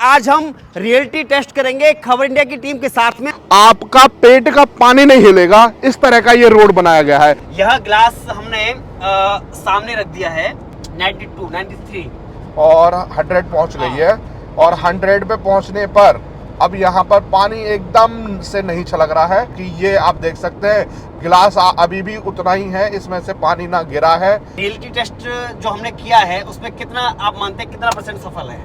आज हम reality test करेंगे खबर इंडिया की टीम के साथ में। आपका पेट का पानी नहीं हिलेगा, इस तरह का ये रोड बनाया गया है। यह ग्लास हमने सामने रख दिया है 92, 93 और 100 पहुंच गई है और 100 पे पहुंचने पर अब यहाँ पर पानी एकदम से नहीं छलक रहा है कि ये आप देख सकते हैं गिलास अभी भी उतना ही है, इसमें से पानी ना गिरा है। रियलिटी टेस्ट जो हमने किया है उसमें कितना आप मानते हैं कितना % सफल है?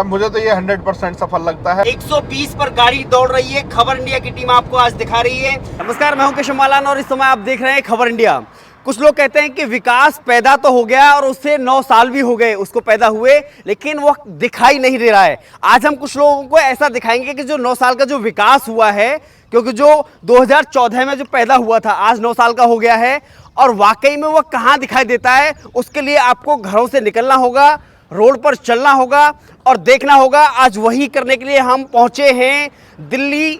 मुझे तो ये 100% सफल लगता है। 120 पर गाड़ी दौड़ रही है, खबर इंडिया की टीम आपको आज दिखा रही है। नमस्कार, मैं हूं केशव मालान और इस समय आप देख रहे हैं खबर इंडिया। कुछ लोग कहते हैं कि विकास पैदा तो हो गया और उससे 9 साल भी हो गए उसको पैदा हुए, लेकिन वो दिखाई नहीं दे रहा है। आज हम कुछ लोगों को ऐसा दिखाएंगे कि जो 9 साल का जो विकास हुआ है, क्योंकि जो 2014 में जो पैदा हुआ था आज 9 साल का हो गया है और वाकई में वो कहाँ दिखाई देता है। उसके लिए आपको घरों से निकलना होगा, रोड पर चलना होगा और देखना होगा। आज वही करने के लिए हम पहुंचे हैं दिल्ली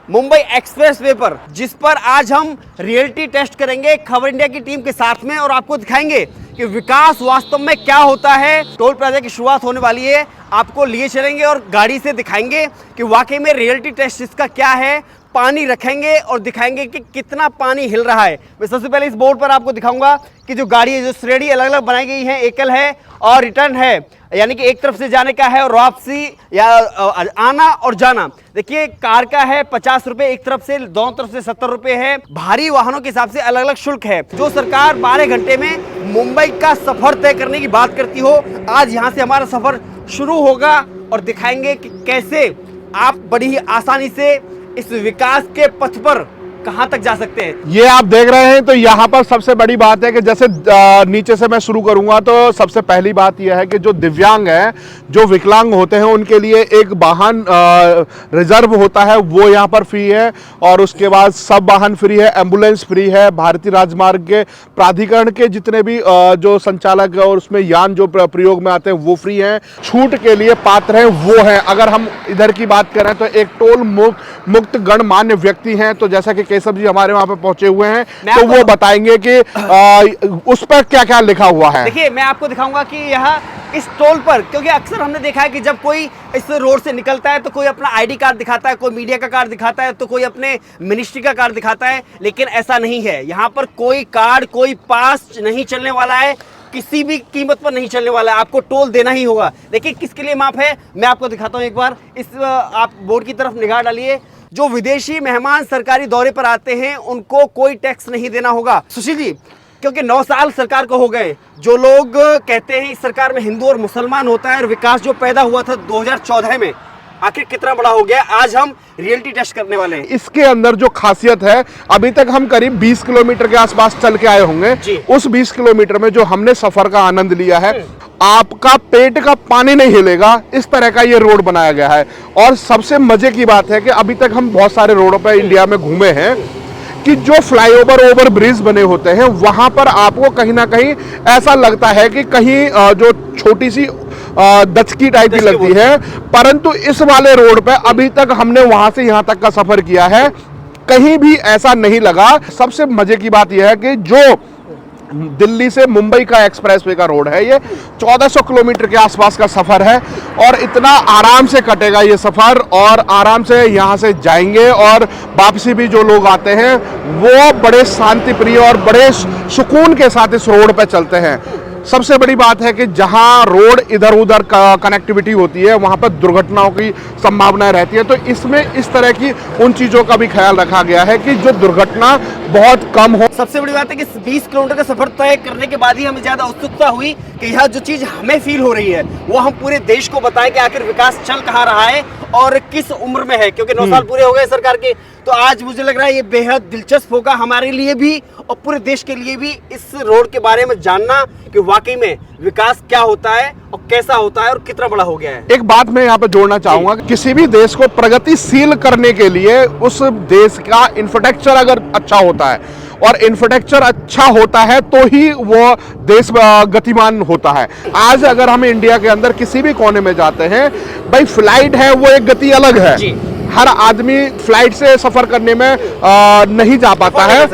मुंबई एक्सप्रेस वे पर, जिस पर आज हम रियलिटी टेस्ट करेंगे खबर इंडिया की टीम के साथ में और आपको दिखाएंगे कि विकास वास्तव में क्या होता है। टोल प्लाजा की शुरुआत होने वाली है, आपको लिए चलेंगे और गाड़ी से दिखाएंगे कि वाकई में रियलिटी टेस्ट इसका क्या है। पानी रखेंगे और दिखाएंगे कि कितना पानी हिल रहा है। मैं सबसे पहले इस बोर्ड पर आपको दिखाऊंगा कि जो गाड़ी है, जो श्रेणी अलग अलग बनाई गई है, एकल है और रिटर्न है, यानी कि एक तरफ से जाने का है और वापसी या आना और जाना। देखिए, कार का है 50 रुपए एक तरफ से, दोनों तरफ से 70 रुपए है। भारी वाहनों के हिसाब से अलग अलग शुल्क है। जो सरकार 12 घंटे में मुंबई का सफर तय करने की बात करती हो, आज यहाँ से हमारा सफर शुरू होगा और दिखाएंगे कि कैसे आप बड़ी ही आसानी से इस विकास के पथ पर कहां तक जा सकते हैं। ये आप देख रहे हैं, तो यहाँ पर सबसे बड़ी बात है कि जैसे नीचे से मैं शुरू करूंगा तो सबसे पहली बात यह है कि जो दिव्यांग हैं, जो विकलांग होते हैं, उनके लिए एक वाहन रिजर्व होता है, वो यहाँ पर फ्री है। और उसके बाद सब वाहन फ्री है, एम्बुलेंस फ्री है। भारतीय राजमार्ग के प्राधिकरण के जितने भी जो संचालक और उसमें यान जो प्रयोग में आते हैं वो फ्री हैं। छूट के लिए पात्र हैं वो हैं। अगर हम इधर की बात करें तो एक टोल मुक्त गणमान्य व्यक्ति हैं, तो जैसा कि केशव जी हमारे वहां पे पहुंचे हुए हैं, तो वो बताएंगे कि उस पर क्या क्या लिखा हुआ है। देखिए, मैं आपको दिखाऊंगा कि यहाँ इस टोल पर, क्योंकि अक्सर हमने देखा है कि जब कोई इस रोड से निकलता है तो कोई अपना आईडी कार्ड दिखाता है, कोई मीडिया का कार्ड दिखाता है, तो कोई अपने मिनिस्ट्री का कार्ड दिखाता है, लेकिन ऐसा नहीं है। यहाँ पर कोई कार्ड, कोई पास नहीं चलने वाला है, किसी भी कीमत पर नहीं चलने वाला है। आपको टोल देना ही होगा। देखिए किसके लिए माफ है, मैं आपको दिखाता हूँ एक बार। इस आप बोर्ड की तरफ निगाह डालिए। जो विदेशी मेहमान सरकारी दौरे पर आते हैं उनको कोई टैक्स नहीं देना होगा। सुशील जी, क्योंकि 9 साल सरकार को हो गए, जो लोग कहते हैं इस सरकार में हिंदू और मुसलमान होता है और विकास जो पैदा हुआ था 2014 में, आखिर कितना बड़ा हो गया। आज हम रियलिटी टेस्ट करने वाले हैं। इसके अंदर जो खासियत है, अभी तक हम करीब 20 किलोमीटर के आसपास चल के आए होंगे। उस 20 किलोमीटर में जो हमने सफर का आनंद लिया है, आपका पेट का पानी नहीं हिलेगा, इस तरह का ये रोड बनाया गया है। और सबसे मजे की बात है कि अभी तक हम बहुत सारे रोडों पर इंडिया में घूमे हैं कि जो फ्लाईओवर ओवर ब्रिज बने होते हैं, वहां पर आपको कहीं ना कहीं ऐसा लगता है कि कहीं जो छोटी सी दचकी टाइप की लगती है, परंतु इस वाले रोड पे अभी तक हमने वहां से यहां तक का सफर किया है, कहीं भी ऐसा नहीं लगा। सबसे मजे की बात यह है कि जो दिल्ली से मुंबई का एक्सप्रेसवे का रोड है, ये 1400 किलोमीटर के आसपास का सफर है और इतना आराम से कटेगा ये सफर और आराम से यहाँ से जाएंगे। और वापसी भी जो लोग आते हैं वो बड़े शांति प्रिय और बड़े सुकून के साथ इस रोड पे चलते हैं। सबसे बड़ी बात है कि जहां रोड इधर उधर कनेक्टिविटी होती है, वहां पर दुर्घटनाओं की संभावना रहती है। तो इसमें इस तरह की उन चीजों का भी ख्याल रखा गया है कि जो दुर्घटना बहुत कम हो। सबसे बड़ी बात है कि 20 किलोमीटर का सफर तय करने के बाद ही हमें ज्यादा उत्सुकता हुई कि यह जो चीज हमें फील हो रही है वो हम पूरे देश को बताएं कि आखिर विकास चल कहाँ रहा है और किस उम्र में है। क्योंकि 9 साल पूरे हो गए सरकार के, तो आज मुझे लग रहा है ये बेहद दिलचस्प होगा हमारे लिए भी और पूरे देश के लिए भी, इस रोड के बारे में जानना कि वाकई में विकास क्या होता है और कैसा होता है और कितना बड़ा हो गया है। एक बात मैं यहाँ पे जोड़ना चाहूंगा, किसी भी देश को प्रगतिशील करने के लिए उस देश का इंफ्रास्ट्रक्चर अगर अच्छा होता है और इंफ्रास्ट्रक्चर अच्छा होता है तो ही वो देश गतिमान होता है। आज अगर हम इंडिया के अंदर किसी भी कोने में जाते हैं, भाई फ्लाइट है वो एक गति अलग है, हर आदमी फ्लाइट से सफर करने में नहीं जा पाता है।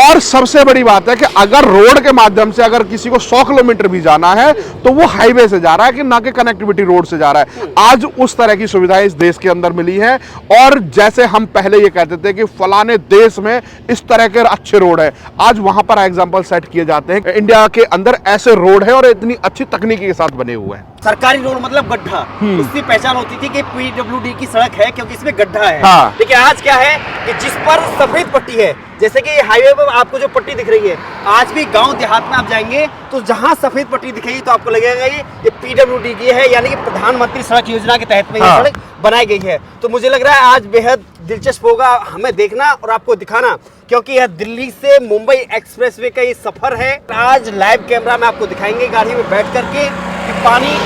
और सबसे बड़ी बात है कि अगर रोड के माध्यम से अगर किसी को 100 किलोमीटर भी जाना है तो वो हाईवे से जा रहा है कि ना कि कनेक्टिविटी रोड से जा रहा है। आज उस तरह की सुविधाएं इस देश के अंदर मिली है। और जैसे हम पहले ये कहते थे कि फलाने देश में इस तरह के अच्छे रोड है, आज वहां पर एग्जांपल सेट किए जाते हैं। इंडिया के अंदर ऐसे रोड है और इतनी अच्छी तकनीकी के साथ बने हुए हैं। सरकारी रोड मतलब गड्ढा, उसकी पहचान होती थी कि पीडब्ल्यूडी की सड़क है क्योंकि इसमें गड्ढा है। हाँ। लेकिन आज क्या है कि जिस पर सफेद पट्टी है, जैसे कि हाईवे पर आपको जो पट्टी दिख रही है, आज भी गांव देहात में आप जाएंगे तो जहां सफेद पट्टी दिखेगी तो आपको लगेगा ये पीडब्ल्यूडी की है, यानी कि प्रधानमंत्री सड़क योजना के तहत में ये सड़क बनाई गई है। तो मुझे लग रहा है आज बेहद दिलचस्प होगा हमें देखना और आपको दिखाना, क्योंकि यह दिल्ली से मुंबई एक्सप्रेसवे का ये सफर है। आज लाइव कैमरा में आपको दिखाएंगे गाड़ी में बैठ करके कि पानी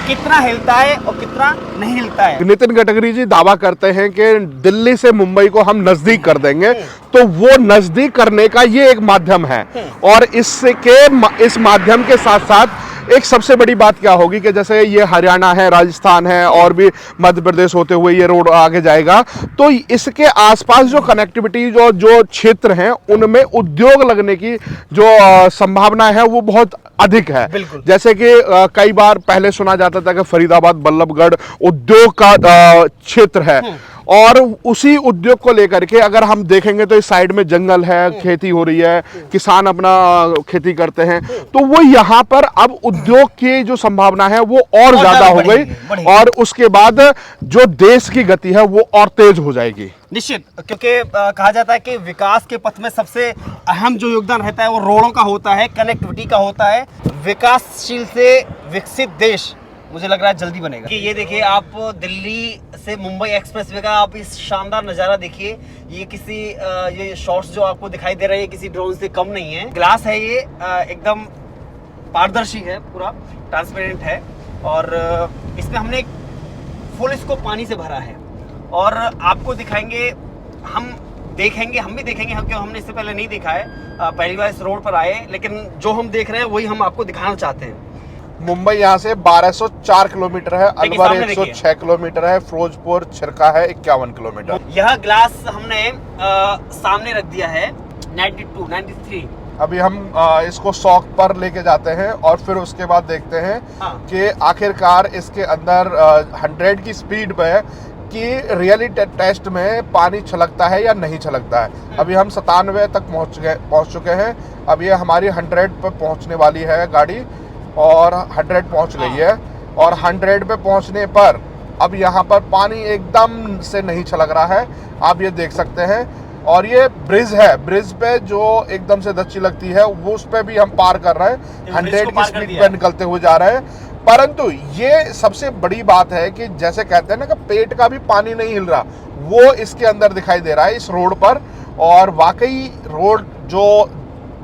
कितना हिलता है और कितना नहीं हिलता है। नितिन गडकरी जी दावा करते हैं कि दिल्ली से मुंबई को हम नजदीक कर देंगे, तो वो नजदीक करने का ये एक माध्यम है। और इस माध्यम के साथ साथ एक सबसे बड़ी बात क्या होगी कि जैसे ये हरियाणा है, राजस्थान है और भी मध्य प्रदेश होते हुए ये रोड आगे जाएगा, तो इसके आसपास जो कनेक्टिविटी जो क्षेत्र हैं उनमें उद्योग लगने की जो संभावना है वो बहुत अधिक है। जैसे कि कई बार पहले सुना जाता था कि फरीदाबाद बल्लभगढ़ उद्योग का क्षेत्र है, और उसी उद्योग को लेकर के अगर हम देखेंगे तो इस साइड में जंगल है, खेती हो रही है, किसान अपना खेती करते हैं, तो वो यहाँ पर अब उद्योग की जो संभावना है वो और ज्यादा हो गई। और उसके बाद जो देश की गति है वो और तेज हो जाएगी निश्चित, क्योंकि कहा जाता है कि विकास के पथ में सबसे अहम जो योगदान रहता है वो रोडों का होता है, कनेक्टिविटी का होता है। विकासशील से विकसित देश मुझे लग रहा है जल्दी बनेगा। कि ये देखिए, आप दिल्ली से मुंबई एक्सप्रेसवे का आप इस शानदार नज़ारा देखिए। ये किसी ये शॉट्स जो आपको दिखाई दे रहे हैं किसी ड्रोन से कम नहीं है। ग्लास है ये, एकदम पारदर्शी है, पूरा ट्रांसपेरेंट है। और इसमें हमने फुल इसको पानी से भरा है और आपको दिखाएंगे, हम भी देखेंगे क्योंकि हमने इससे पहले नहीं देखा है, पहली बार इस रोड पर आए, लेकिन जो हम देख रहे हैं वही हम आपको दिखाना चाहते हैं। मुंबई यहाँ से 1204 किलोमीटर है, अलवर 106 किलोमीटर है, फिरोजपुर छिरका है 51 किलोमीटर। यह ग्लास हमने सामने रख दिया है 92, 93। अभी हम इसको शौक पर लेके जाते हैं और फिर उसके बाद देखते हैं कि आखिरकार इसके अंदर 100 की स्पीड पे कि रियलिटी टेस्ट में पानी छलकता है या नहीं छलकता है। अभी हम 97 तक पहुंच चुके हैं। अब ये हमारी 100 पे पहुंचने वाली है गाड़ी और 100 पहुंच गई है। और 100 पे पहुंचने पर अब यहाँ पर पानी एकदम से नहीं छलक रहा है, आप ये देख सकते हैं। और ये ब्रिज है, ब्रिज पे जो एकदम से दच्ची लगती है वो उस पे भी हम पार कर रहे हैं, 100 की स्पीड पे निकलते हुए जा रहे हैं। परंतु ये सबसे बड़ी बात है कि जैसे कहते हैं ना कि पेट का भी पानी नहीं हिल रहा, वो इसके अंदर दिखाई दे रहा है इस रोड पर। और वाकई रोड जो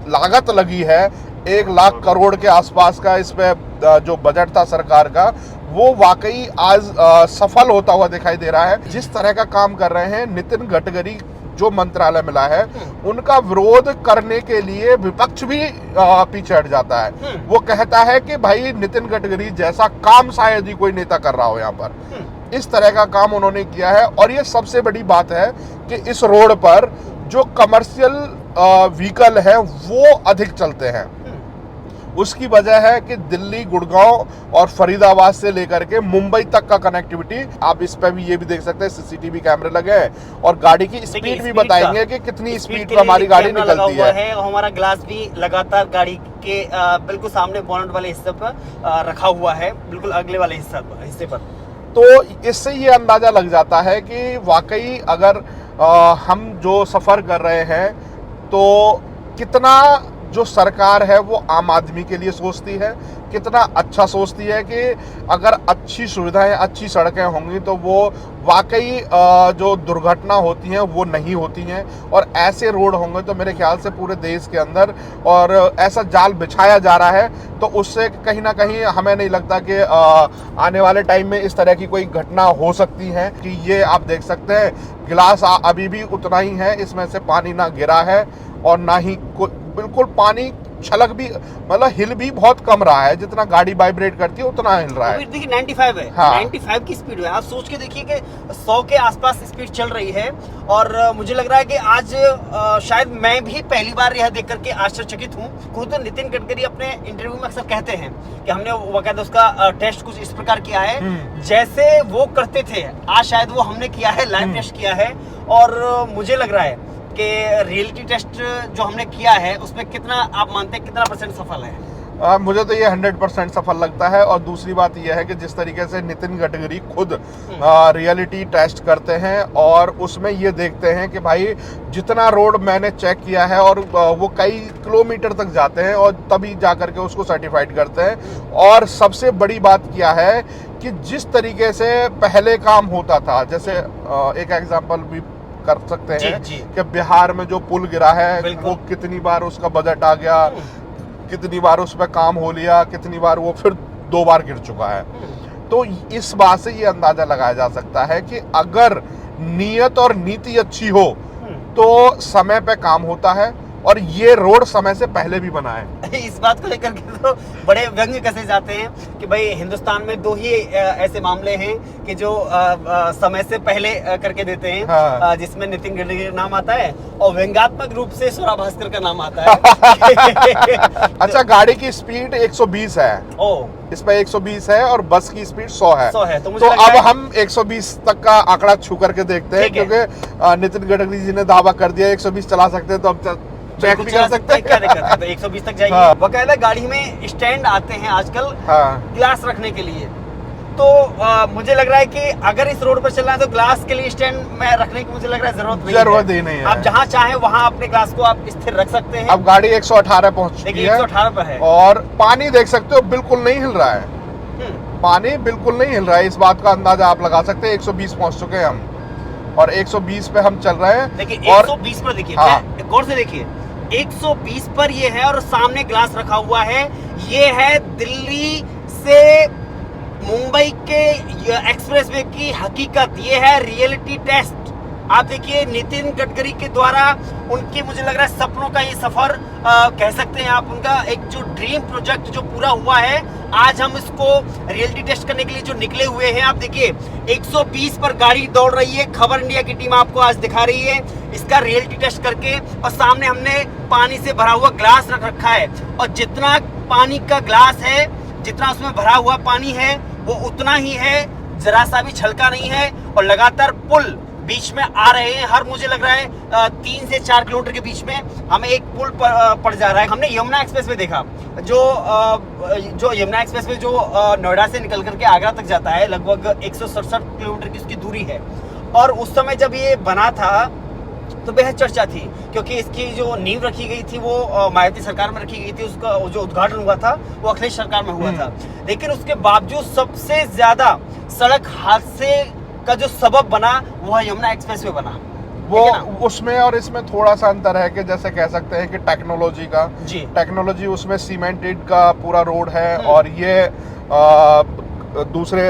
लागत लगी है 1 लाख करोड़ के आसपास का, इस पे जो बजट था सरकार का, वो वाकई आज सफल होता हुआ दिखाई दे रहा है। जिस तरह का काम कर रहे हैं नितिन गडकरी, जो मंत्रालय मिला है, उनका विरोध करने के लिए विपक्ष भी पीछे हट जाता है। वो कहता है कि भाई नितिन गडकरी जैसा काम शायद ही कोई नेता कर रहा हो यहाँ पर। इस तरह का काम उन्होंने किया है। और ये सबसे बड़ी बात है कि इस रोड पर जो कमर्शियल व्हीकल है वो अधिक चलते हैं। उसकी वजह है कि दिल्ली, गुड़गांव और फरीदाबाद से लेकर के मुंबई तक का कनेक्टिविटी, आप इस पे भी ये भी देख सकते हैं, सीसीटीवी कैमरे लगे हैं और गाड़ी की स्पीड भी बताएंगे कि कितनी स्पीड पर हमारी गाड़ी निकलती है। और हमारा ग्लास भी लगातार गाड़ी के बिल्कुल सामने बोनट वाले हिस्से पर रखा हुआ है, बिल्कुल अगले वाले हिस्से पर। तो इससे ये अंदाजा लग जाता है कि वाकई अगर हम जो सफर कर रहे हैं तो कितना जो सरकार है वो आम आदमी के लिए सोचती है, कितना अच्छा सोचती है कि अगर अच्छी सुविधाएं, अच्छी सड़कें होंगी तो वो वाकई जो दुर्घटना होती हैं वो नहीं होती हैं। और ऐसे रोड होंगे तो मेरे ख्याल से पूरे देश के अंदर और ऐसा जाल बिछाया जा रहा है, तो उससे कहीं ना कहीं हमें नहीं लगता कि आने वाले टाइम में इस तरह की कोई घटना हो सकती है। कि ये आप देख सकते हैं गिलास अभी भी उतना ही है, इसमें से पानी ना गिरा है और ना ही बिल्कुल पानी छलक भी, मतलब हिल भी बहुत कम रहा है, जितना गाड़ी वाइब्रेट करती है उतना हिल रहा है। देखिए 95 है, हाँ। 95 की स्पीड है। आप सोच के देखिए कि 100 के आसपास स्पीड चल रही है। और मुझे लग रहा है कि आज शायद मैं भी पहली बार यह देख करके आश्चर्यचकित हूँ। खुद नितिन गडकरी अपने इंटरव्यू में अक्सर कहते हैं कि हमने बाकायदा उसका टेस्ट कुछ इस प्रकार किया है जैसे वो करते थे। आज शायद वो हमने किया है, लाइव टेस्ट किया है। और मुझे लग रहा है कि रियलिटी टेस्ट जो हमने किया है उसमें कितना आप मानते हैं कितना % सफल है? मुझे तो ये 100% सफल लगता है। और दूसरी बात यह है कि जिस तरीके से नितिन गडकरी खुद रियलिटी टेस्ट करते हैं और उसमें ये देखते हैं कि भाई जितना रोड मैंने चेक किया है, और वो कई किलोमीटर तक जाते हैं और तभी जा करके उसको सर्टिफाइड करते हैं। और सबसे बड़ी बात क्या है कि जिस तरीके से पहले काम होता था, जैसे एक एग्जांपल भी कर सकते हैं कि बिहार में जो पुल गिरा है वो कितनी बार उसका बजट आ गया, कितनी बार उस पर काम हो लिया, कितनी बार वो फिर 2 बार गिर चुका है। तो इस बात से ये अंदाजा लगाया जा सकता है कि अगर नीयत और नीति अच्छी हो तो समय पे काम होता है। और ये रोड समय से पहले भी बना है। इस बात को लेकर के तो बड़े व्यंग्य कसे जाते हैं कि भाई हिंदुस्तान में 2 ही ऐसे मामले हैं कि जो समय से पहले करके देते हैं। हाँ। जिसमें नितिन गडकरी का नाम आता है और व्यंग्यात्मक रूप से स्वरा भास्कर का नाम आता है। अच्छा, गाड़ी की स्पीड 120 है, इस पे 120 है और बस की स्पीड 100 है। 100 है। तो अब हम 120 तक का आंकड़ा छू करके देखते हैं, क्योंकि नितिन गडकरी जी ने दावा कर दिया 120 चला सकते हैं, तो अब चेक भी कर सकते हैं। क्या दिक्कत है? तो 120 तक जाएगी। हाँ। बकायदा गाड़ी में स्टैंड आते हैं आजकल, हाँ। ग्लास रखने के लिए। तो मुझे लग रहा है कि अगर इस रोड पर चलना है तो ग्लास के लिए स्टैंड में रखने की मुझे लग रहा है जरूरत नहीं है। आप जहाँ चाहे वहाँ अपने ग्लास को आप स्थिर रख सकते हैं। अब गाड़ी 118 पहुंच चुकी है, 118 पर है। और पानी देख सकते हो बिल्कुल नहीं हिल रहा है। पानी बिल्कुल नहीं हिल रहा है, इस बात का अंदाजा आप लगा सकते हैं। 120 पहुंच चुके हैं हम और 120 पे हम चल रहे हैं। देखिए 120 पर देखिए, गौर से देखिए 120 पर ये है और सामने ग्लास रखा हुआ है। ये है दिल्ली से मुंबई के एक्सप्रेसवे की हकीकत। ये है रियलिटी टेस्ट। आप देखिए नितिन गडकरी के द्वारा उनके मुझे लग रहा है सपनों का ये सफर कह सकते हैं आप, उनका एक जो ड्रीम प्रोजेक्ट जो पूरा हुआ है, आज हम इसको रियलिटी टेस्ट करने के लिए जो निकले हुए हैं। आप देखिए 120 पर गाड़ी दौड़ रही है। खबर इंडिया की टीम आपको आज दिखा रही है इसका रियलिटी टेस्ट करके। और सामने हमने पानी से भरा हुआ ग्लास रख रखा है और जितना पानी का ग्लास है, जितना उसमें भरा हुआ पानी है वो उतना ही है, जरा सा भी छलका नहीं है। और लगातार पुल बीच में आ रहे हैं। हर मुझे लग रहा है 3 से 4 किलोमीटर के बीच में हमें एक पुल पड़ जा रहा है। हमने यमुना एक्सप्रेस वे देखा, जो यमुना एक्सप्रेस वे जो नोएडा से निकल करके आगरा तक जाता है, लगभग 167 किलोमीटर की उसकी दूरी है। और उस समय जब ये बना था तो बेहद चर्चा थी, क्योंकि इसकी जो नींव रखी गई थी वो मायावती सरकार में रखी गई थी। उसका जो उद्घाटन हुआ था वो अखिलेश सरकार में हुआ था। लेकिन उसके बावजूद सबसे ज्यादा सड़क हादसे का जो सबब बना वो यमुना एक्सप्रेसवे बना। वो उसमें और इसमें थोड़ा सा अंतर है कि जैसे कह सकते हैं कि टेक्नोलॉजी का, टेक्नोलॉजी उसमें सीमेंटेड का पूरा रोड है और ये दूसरे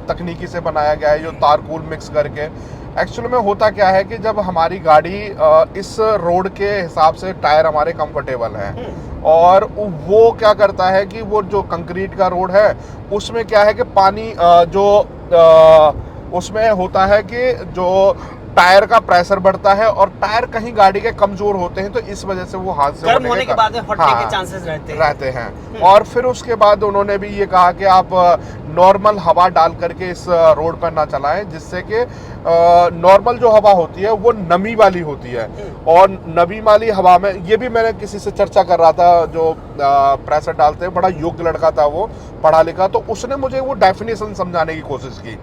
तकनीकी से बनाया गया है जो तारकोल मिक्स करके। एक्चुअली में होता क्या है कि जब हमारी गाड़ी इस रोड के हिसाब से टायर हमारे कंफर्टेबल हैं और वो क्या करता है कि वो जो कंक्रीट का रोड है उसमें क्या है कि पानी उसमें होता है कि जो टायर का प्रेशर बढ़ता है और टायर कहीं गाड़ी के कमजोर होते हैं, तो इस वजह से वो हादसे होने के बाद में फटने के चांसेस रहते हैं। और फिर उसके बाद उन्होंने भी ये कहा कि आप नॉर्मल हवा डाल करके इस रोड पर ना चलाएं, जिससे कि नॉर्मल जो हवा होती है वो नमी वाली होती है। और नमी वाली हवा में ये भी मैंने किसी से चर्चा कर रहा था जो प्रेशर डालते हैं, बड़ा योग्य लड़का था वो, पढ़ा लिखा, तो उसने मुझे वो डेफिनेशन समझाने की कोशिश की।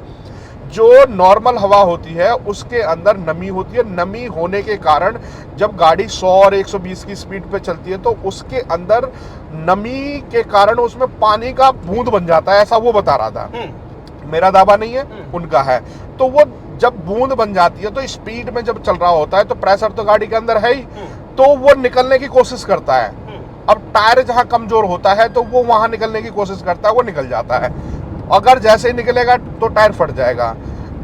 जो नॉर्मल हवा होती है उसके अंदर नमी होती है। नमी होने के कारण जब गाड़ी 100 और 120 की स्पीड पे चलती है तो उसके अंदर नमी के कारण उसमें पानी का बूंद बन जाता है, ऐसा वो बता रहा था। मेरा दावा नहीं है, उनका है। तो वो जब बूंद बन जाती है तो स्पीड में जब चल रहा होता है तो प्रेशर तो गाड़ी के अंदर है ही, तो वो निकलने की कोशिश करता है। अब टायर जहां कमजोर होता है तो वो वहां निकलने की कोशिश करता है, वो निकल जाता है। अगर जैसे ही निकलेगा तो टायर फट जाएगा।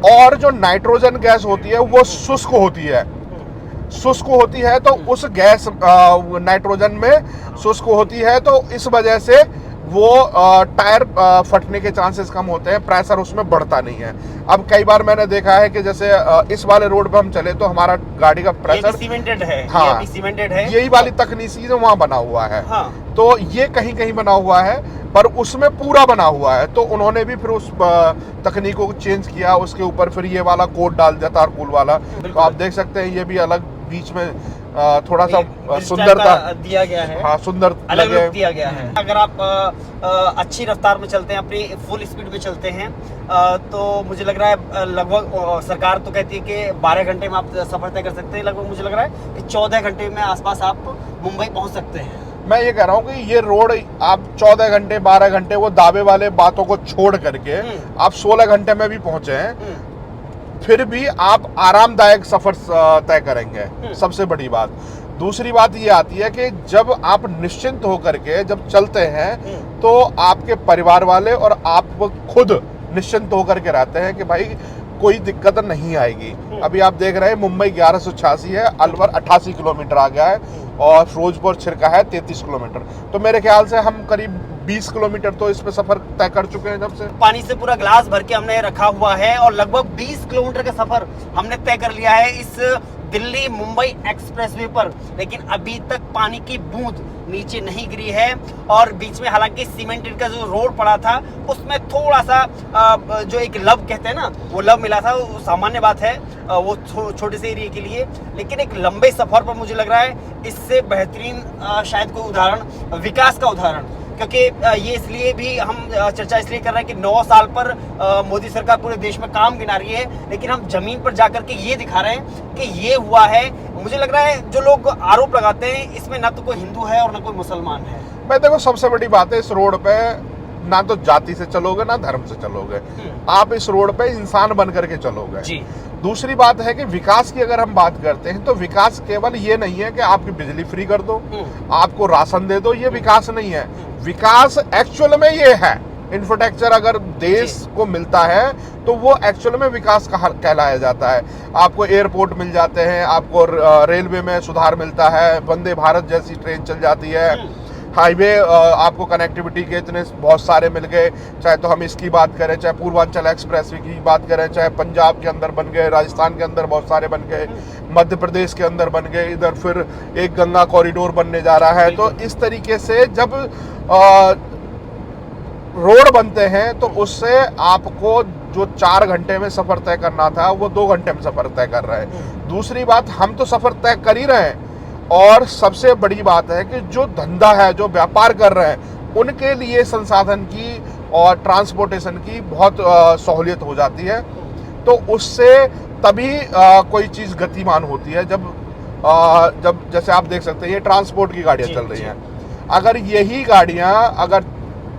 और जो नाइट्रोजन गैस होती है वो शुष्क होती है, शुष्क होती है तो उस गैस नाइट्रोजन में शुष्क होती है, तो इस वजह से वो टायर फटने के चांसेस कम होते हैं, प्रेशर उसमें बढ़ता नहीं है। अब कई बार मैंने देखा है कि जैसे इस वाले रोड पे हम चले तो हमारा गाड़ी का प्रेशर सीमेंटेड है, हाँ, ये भी सीमेंटेड है, यही वाली तकनीकी जो वहाँ बना हुआ है। हाँ। तो ये कहीं कहीं बना हुआ है, पर उसमें पूरा बना हुआ है, तो उन्होंने भी फिर उस तकनीकों को चेंज किया, उसके ऊपर फिर ये वाला कोड डाल दिया तारकूल वाला। तो आप देख सकते हैं ये भी अलग बीच में थोड़ा सा सुंदरता दिया गया है, हाँ, सुंदर अलग लुक दिया गया है। अगर आप अच्छी रफ्तार में चलते हैं, अपनी फुल स्पीड में चलते हैं, तो मुझे लग रहा है लगभग सरकार तो कहती है कि 12 घंटे में आप सफर तय कर सकते हैं, लगभग मुझे लग रहा है कि 14 घंटे में आसपास आप मुंबई पहुंच सकते हैं। मैं ये कह रहा हूँ कि ये रोड आप 14 घंटे 12 घंटे वो दावे वाले बातों को छोड़ करके आप 16 घंटे में भी पहुंचे हैं, फिर भी आप आरामदायक सफर तय करेंगे, सबसे बड़ी बात। दूसरी बात ये आती है कि जब आप निश्चिंत होकर के जब चलते हैं तो आपके परिवार वाले और आप खुद निश्चिंत होकर के रहते हैं कि भाई कोई दिक्कत नहीं आएगी। अभी आप देख रहे हैं मुंबई 1186 है, अलवर 88 किलोमीटर आ गया है और फिरोजपुर छिरका है 33 किलोमीटर। तो मेरे ख्याल से हम करीब 20 किलोमीटर तो इस पे सफर तय कर चुके हैं जब से। पानी से पूरा गिलास भर के हमने रखा हुआ है और लगभग 20 किलोमीटर का सफर हमने तय कर लिया है इस दिल्ली मुंबई एक्सप्रेसवे पर, लेकिन अभी तक पानी की बूंद नीचे नहीं गिरी है। और बीच में हालांकि सीमेंटेड का जो रोड पड़ा था उसमें थोड़ा सा जो एक लब कहते हैं ना, वो लब मिला था, वो सामान्य बात है वो छोटे से एरिया के लिए, लेकिन एक लंबे सफर पर मुझे लग रहा है इससे बेहतरीन शायद कोई उदाहरण, विकास का उदाहरण, क्योंकि ये इसलिए भी हम चर्चा इसलिए कर रहे हैं कि 9 साल पर मोदी सरकार पूरे देश में काम गिना रही है, लेकिन हम जमीन पर जाकर के ये दिखा रहे हैं कि ये हुआ है। मुझे लग रहा है जो लोग आरोप लगाते हैं इसमें ना तो कोई हिंदू है और ना कोई मुसलमान है। मैं देखो सबसे बड़ी बात है इस रोड पे ना तो जाति से चलोगे ना धर्म से चलोगे, आप इस रोड पे इंसान बन करके चलोगे जी। दूसरी बात है कि विकास की अगर हम बात करते हैं तो विकास केवल ये नहीं है कि आपकी बिजली फ्री कर दो, आपको राशन दे दो, ये विकास नहीं है। विकास एक्चुअल में ये है, इंफ्रास्ट्रक्चर अगर देश को मिलता है तो वो एक्चुअल में विकास कहलाया जाता है। आपको एयरपोर्ट मिल जाते हैं, आपको रेलवे में सुधार मिलता है, वंदे भारत जैसी ट्रेन चल जाती है, हाईवे आपको कनेक्टिविटी के इतने बहुत सारे मिल गए, चाहे तो हम इसकी बात करें, चाहे पूर्वांचल एक्सप्रेस की बात करें, चाहे पंजाब के अंदर बन गए, राजस्थान के अंदर बहुत सारे बन गए, मध्य प्रदेश के अंदर बन गए, इधर फिर एक गंगा कॉरिडोर बनने जा रहा है। तो इस तरीके से जब रोड बनते हैं तो उससे आपको जो 4 घंटे में सफर तय करना था वो 2 घंटे में सफर तय कर रहे हैं। दूसरी बात, हम तो सफर तय कर ही रहे हैं, और सबसे बड़ी बात है कि जो धंधा है, जो व्यापार कर रहे हैं, उनके लिए संसाधन की और ट्रांसपोर्टेशन की बहुत सहूलियत हो जाती है। तो उससे तभी कोई चीज़ गतिमान होती है जब जैसे आप देख सकते हैं ये ट्रांसपोर्ट की गाड़ियाँ चल रही हैं। अगर यही गाड़ियाँ अगर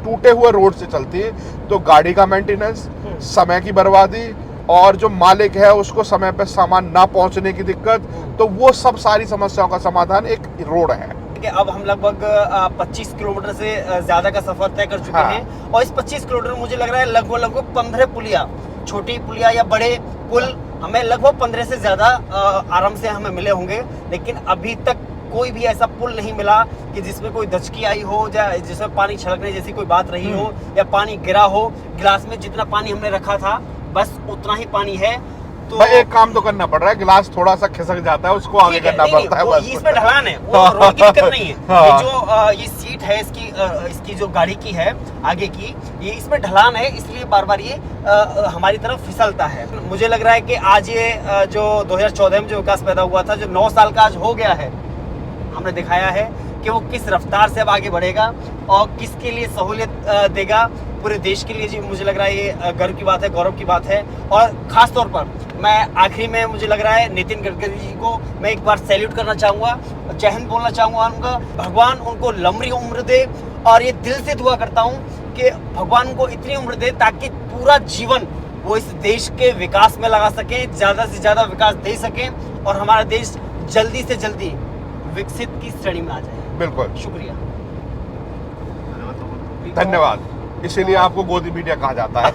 टूटे हुए रोड से चलती तो गाड़ी का मेंटेनेंस, समय की बर्बादी और जो मालिक है उसको समय पे सामान ना पहुंचने की दिक्कत, तो वो सब सारी समस्याओं का समाधान एक रोड है। अब हम लगभग 25 किलोमीटर से ज्यादा का सफर तय कर चुके हैं और इस 25 किलोमीटर मुझे लग रहा है लगभग 15 पुलिया, छोटी पुलिया या बड़े पुल हमें लगभग 15 से ज्यादा आराम से हमें मिले होंगे, लेकिन अभी तक कोई भी ऐसा पुल नहीं मिला कि जिसमें कोई दचकी आई हो या जिसमें पानी छलकने जैसी कोई बात रही हो या पानी गिरा हो। गिलास में जितना पानी हमने रखा था बस उतना ही पानी है। तो भाई एक काम तो करना पड़ रहा है, गिलास थोड़ा सा खिसक जाता है, उसको आगे करना पड़ता है बस। इसमें ढलान है, वो रोड की दिक्कत नहीं है। ये जो ये सीट है इसकी जो गाड़ी की है आगे की, ये इसमें ढलान है, इसलिए बार बार ये हमारी तरफ फिसलता है। मुझे लग रहा है कि आज ये जो 2014 में जो विकास पैदा हुआ था, जो 9 साल का आज हो गया है, हमने दिखाया है कि वो किस रफ्तार से अब आगे बढ़ेगा और किसके लिए सहूलियत देगा, पूरे देश के लिए। जी मुझे लग रहा है ये गर्व की बात है, गौरव की बात है। और खास तौर पर मैं आखिरी में मुझे लग रहा है नितिन गडकरी जी को मैं एक बार सैल्यूट करना चाहूँगा, जय हिंद बोलना चाहूँगा उनका। भगवान उनको लंबी उम्र दे और ये दिल से दुआ करता हूँ कि भगवान उनको इतनी उम्र दे ताकि पूरा जीवन वो इस देश के विकास में लगा सकें, ज़्यादा से ज़्यादा विकास दे सकें और हमारा देश जल्दी से जल्दी विकसित की श्रेणी में आ जाए। बिल्कुल, शुक्रिया, धन्यवाद। इसीलिए आपको गोदी मीडिया कहा जाता है।